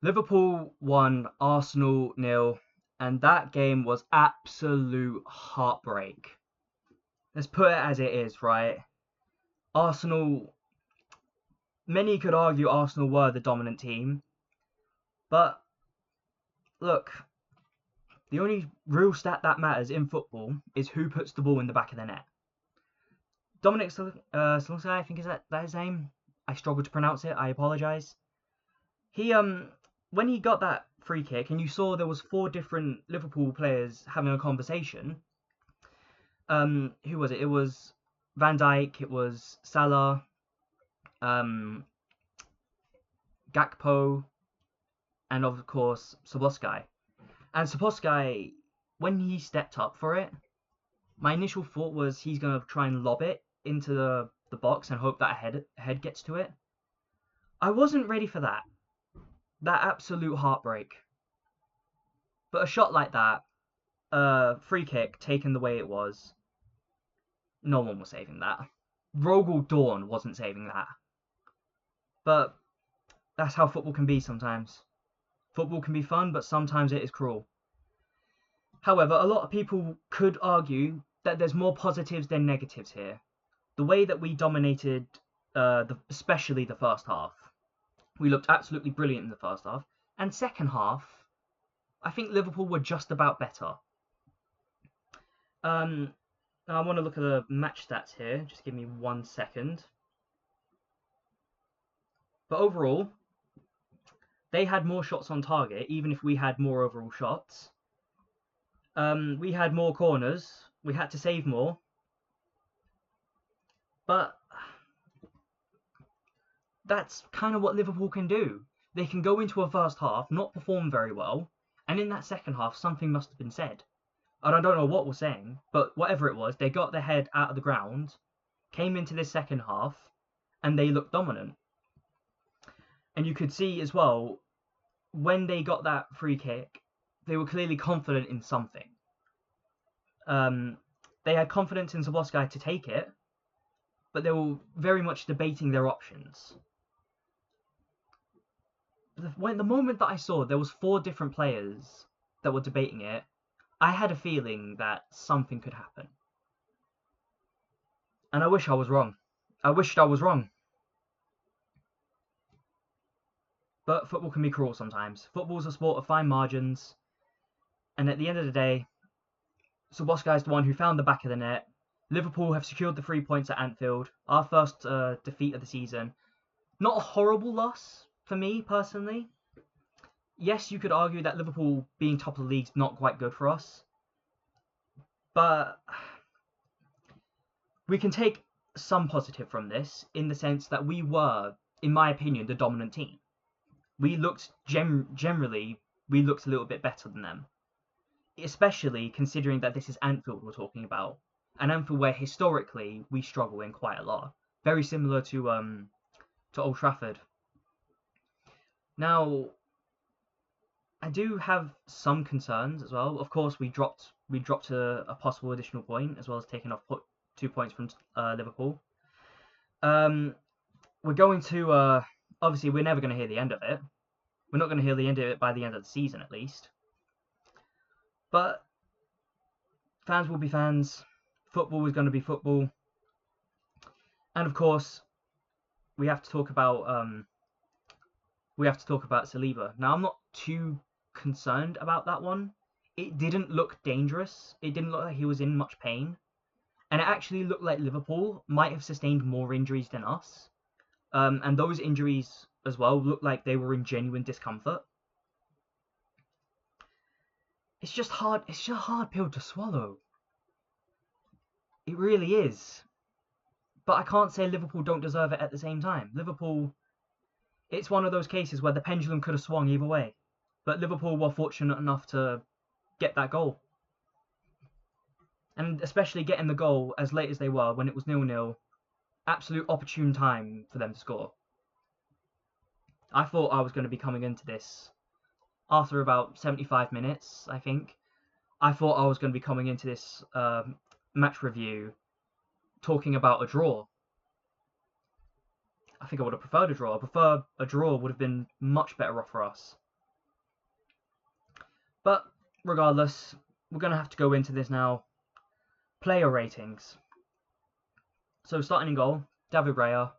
Liverpool won, Arsenal nil, and that game was absolute heartbreak. Let's put it as it is, right? Arsenal, many could argue Arsenal were the dominant team, but look, the only real stat that matters in football is who puts the ball in the back of the net. Dominic Szoboszlai, I think is that his name. I struggle to pronounce it. I apologise. He when he got that free kick, and you saw there was four different Liverpool players having a conversation. Who was it? It was Van Dijk. It was Salah. Um, Gakpo, and of course Szoboszlai. And Szoboszlai, when he stepped up for it, my initial thought was he's gonna try and lob it into the box and hope that a head gets to it. I wasn't ready for that. That absolute heartbreak. But a shot like that, free kick taken the way it was, no one was saving that. Rogel Dawn wasn't saving that. But that's how football can be sometimes. Football can be fun, but sometimes it is cruel. However, a lot of people could argue that there's more positives than negatives here. The way that we dominated, especially the first half, we looked absolutely brilliant in the first half. And second half, I think Liverpool were just about better. Now I want to look at the match stats here. Just give me 1 second. But overall, they had more shots on target, even if we had more overall shots. We had more corners. We had to save more. But that's kind of what Liverpool can do. They can go into a first half, not perform very well, and in that second half, something must have been said. And I don't know what was saying, but whatever it was, they got their head out of the ground, came into this second half, and they looked dominant. And you could see as well, when they got that free kick, they were clearly confident in something. They had confidence in Szoboszlai to take it, but they were very much debating their options. When the moment that I saw there was four different players that were debating it, I had a feeling that something could happen. And I wish I was wrong. I wished I was wrong. But football can be cruel sometimes. Football's a sport of fine margins. And at the end of the day, Szoboszlai is the one who found the back of the net. Liverpool have secured the 3 points at Anfield. Our first defeat of the season. Not a horrible loss for me, personally. Yes, you could argue that Liverpool being top of the league is not quite good for us. But we can take some positive from this in the sense that we were, in my opinion, the dominant team. We looked generally, we looked a little bit better than them. Especially considering that this is Anfield we're talking about. An Anfield where historically we struggle in quite a lot. Very similar to Old Trafford. Now, I do have some concerns as well. Of course, we dropped a possible additional point, as well as taking off 2 points from Liverpool. We're going to obviously we're never going to hear the end of it. We're not going to hear the end of it by the end of the season, at least. But fans will be fans. Football is going to be football. And of course, we have to talk about Saliba. Now, I'm not too concerned about that one. It didn't look dangerous. It didn't look like he was in much pain. And it actually looked like Liverpool might have sustained more injuries than us. And those injuries as well looked like they were in genuine discomfort. It's just hard. It's just a hard pill to swallow. It really is. But I can't say Liverpool don't deserve it at the same time. Liverpool, it's one of those cases where the pendulum could have swung either way. But Liverpool were fortunate enough to get that goal. And especially getting the goal as late as they were, when it was 0-0, absolute opportune time for them to score. I thought I was going to be coming into this after about 75 minutes, I think. I thought I was going to be coming into this match review talking about a draw. I think I would have preferred a draw. I prefer a draw would have been much better off for us. But regardless, we're going to have to go into this now. Player ratings. So starting in goal, David Raya.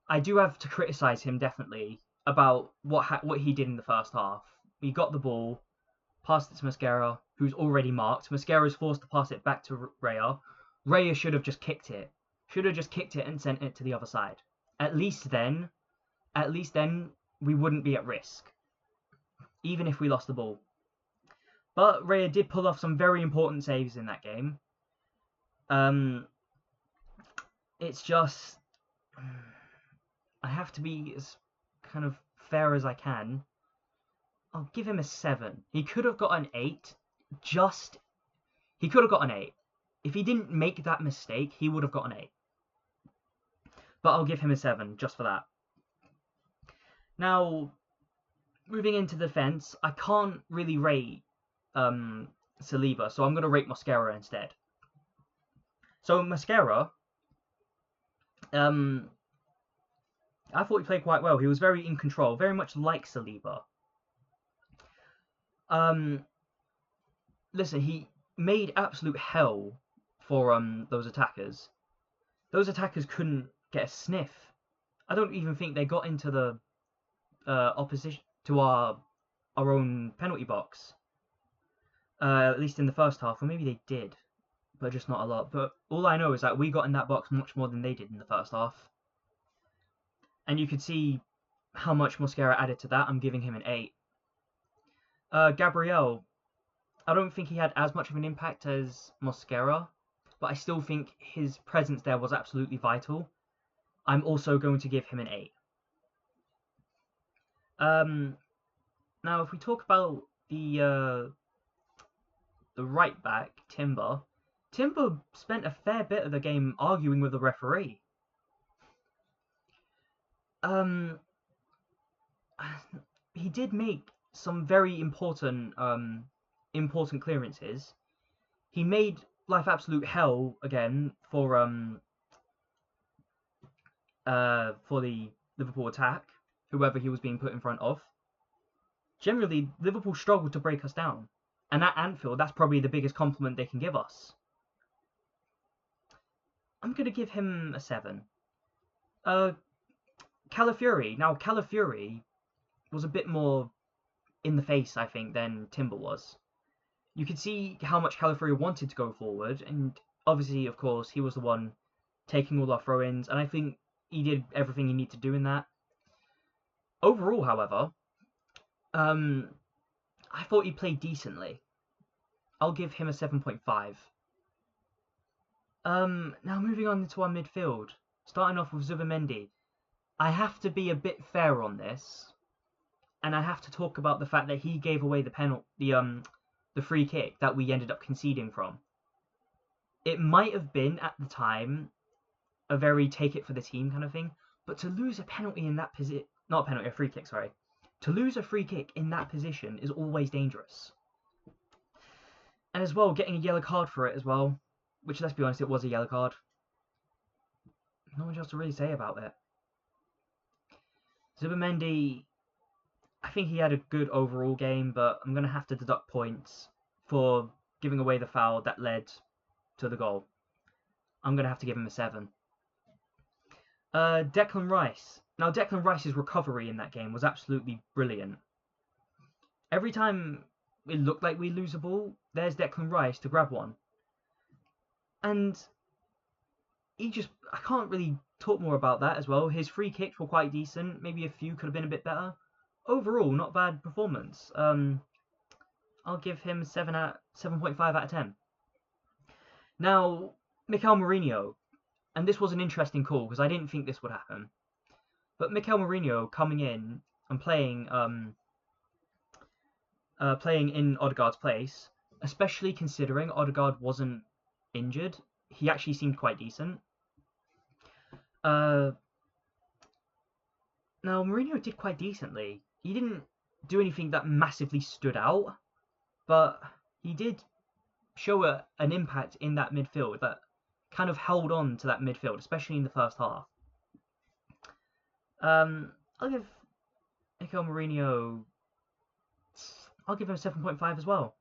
I do have to criticise him definitely about what he did in the first half. He got the ball, passed it to Mascara, who's already marked. Mascara is forced to pass it back to Raya. Raya should have just kicked it. Should have just kicked it and sent it to the other side. At least then we wouldn't be at risk, even if we lost the ball. But Raya did pull off some very important saves in that game. It's just I have to be as kind of fair as I can. I'll give him a 7. He could have got an 8. He could have got an 8. If he didn't make that mistake, he would have got an 8. But I'll give him a 7 just for that. Now, moving into defense, I can't really rate Saliba, so I'm going to rate Mascara instead. So Mascara, I thought he played quite well. He was very in control, very much like Saliba. Listen, he made absolute hell for those attackers. Those attackers couldn't get a sniff. I don't even think they got into the opposition to our own penalty box. At least in the first half, or maybe they did, but just not a lot. But all I know is that we got in that box much more than they did in the first half. And you could see how much Mosquera added to that. I'm giving him an 8. Gabriel, I don't think he had as much of an impact as Mosquera, but I still think his presence there was absolutely vital. I'm also going to give him an 8. Now, if we talk about the right back, Timber spent a fair bit of the game arguing with the referee. He did make some very important clearances. He made life absolute hell again for the Liverpool attack, whoever he was being put in front of. Generally, Liverpool struggled to break us down. And at Anfield, that's probably the biggest compliment they can give us. I'm going to give him a 7. Calafiori. Now, Calafiori was a bit more in the face, I think, than Timber was. You could see how much Calafiori wanted to go forward, and obviously, of course, he was the one taking all our throw-ins, and I think he did everything he needed to do in that. Overall, however, I thought he played decently. I'll give him a 7.5. Now moving on to our midfield, starting off with Zubimendi. I have to be a bit fair on this, and I have to talk about the fact that he gave away the free kick that we ended up conceding from. It might have been at the time a very take it for the team kind of thing, but to lose a penalty in that position, not a penalty, a free kick, sorry. To lose a free kick in that position is always dangerous. And as well, getting a yellow card for it as well, which, let's be honest, it was a yellow card. Not much else to really say about it. Zubimendi, I think he had a good overall game, but I'm going to have to deduct points for giving away the foul that led to the goal. I'm going to have to give him a 7. Declan Rice. Now, Declan Rice's recovery in that game was absolutely brilliant. Every time it looked like we lose a ball, there's Declan Rice to grab one. And I can't really talk more about that as well. His free kicks were quite decent. Maybe a few could have been a bit better. Overall, not bad performance. I'll give him 7.5 out of 10. Now, Mikel Mourinho. And this was an interesting call because I didn't think this would happen. But Mikel Mourinho coming in and playing in Odegaard's place, especially considering Odegaard wasn't injured, he actually seemed quite decent. Now, Mourinho did quite decently. He didn't do anything that massively stood out, but he did show an impact in that midfield that kind of held on to that midfield, especially in the first half. I'll give Mikel Mourinho I'll give him a 7.5 as well.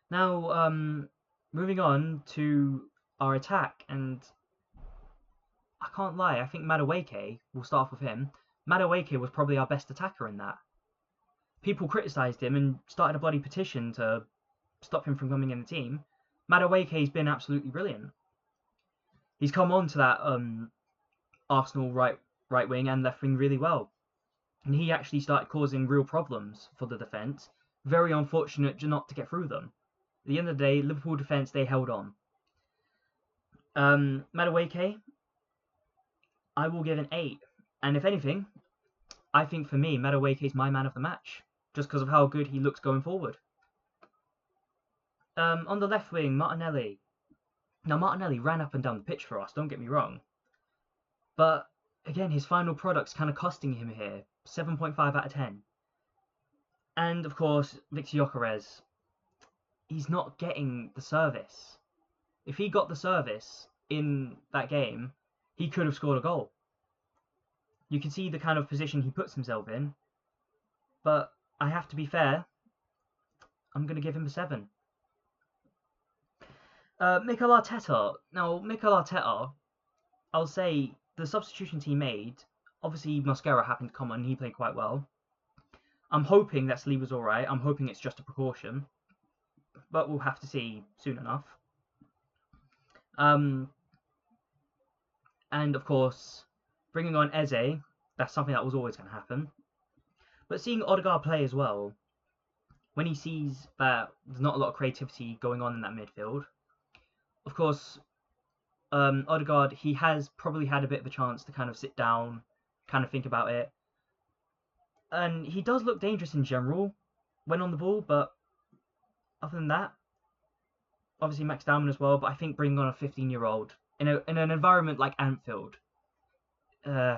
Now, moving on to our attack, and I can't lie, I think Madueke, we'll start off with him. Madueke was probably our best attacker in that. People criticised him and started a bloody petition to stop him from coming in the team. Madueke's been absolutely brilliant. He's come on to that Arsenal right wing and left wing really well. And he actually started causing real problems for the defence. Very unfortunate not to get through them. At the end of the day, Liverpool defence, they held on. Madueke, I will give an 8. And if anything, I think for me, Madueke is my man of the match. Just because of how good he looks going forward. On the left wing, Martinelli. Now, Martinelli ran up and down the pitch for us, don't get me wrong. But, again, his final product's kind of costing him here. 7.5 out of 10. And, of course, Victor Gyökeres. He's not getting the service. If he got the service in that game, he could have scored a goal. You can see the kind of position he puts himself in. But I have to be fair. I'm going to give him a 7. Mikel Arteta. Now, Mikel Arteta, I'll say the substitutions he made, obviously Mosquera happened to come on and he played quite well. I'm hoping that Saliba's alright. I'm hoping it's just a precaution. But we'll have to see soon enough. And of course, bringing on Eze, that's something that was always going to happen. But seeing Odegaard play as well, when he sees that there's not a lot of creativity going on in that midfield, of course, Odegaard, he has probably had a bit of a chance to kind of sit down, kind of think about it. And he does look dangerous in general when on the ball, but other than that, obviously Max Dowman as well, but I think bringing on a 15-year-old in an environment like Anfield, I'm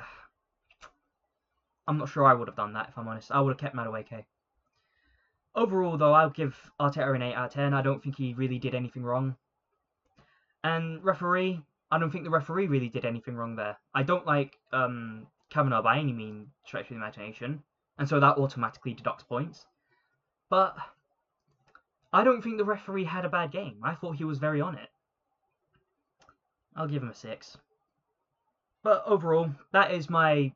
not sure I would have done that, if I'm honest. I would have kept Madueke. Overall, though, I'll give Arteta an 8 out of 10. I don't think he really did anything wrong. And referee, I don't think the referee really did anything wrong there. I don't like Kavanagh by any means, stretch of the imagination, and so that automatically deducts points. But I don't think the referee had a bad game. I thought he was very on it. I'll give him a 6. But overall, that is my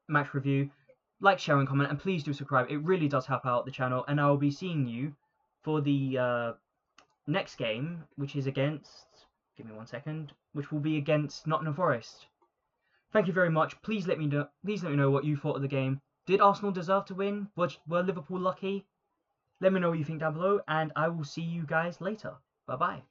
match review. Like, share, and comment, and please do subscribe. It really does help out the channel, and I will be seeing you for the next game, which is against, give me 1 second, which will be against Nottingham Forest. Thank you very much. Please let me know what you thought of the game. Did Arsenal deserve to win? Were Liverpool lucky? Let me know what you think down below, and I will see you guys later. Bye bye.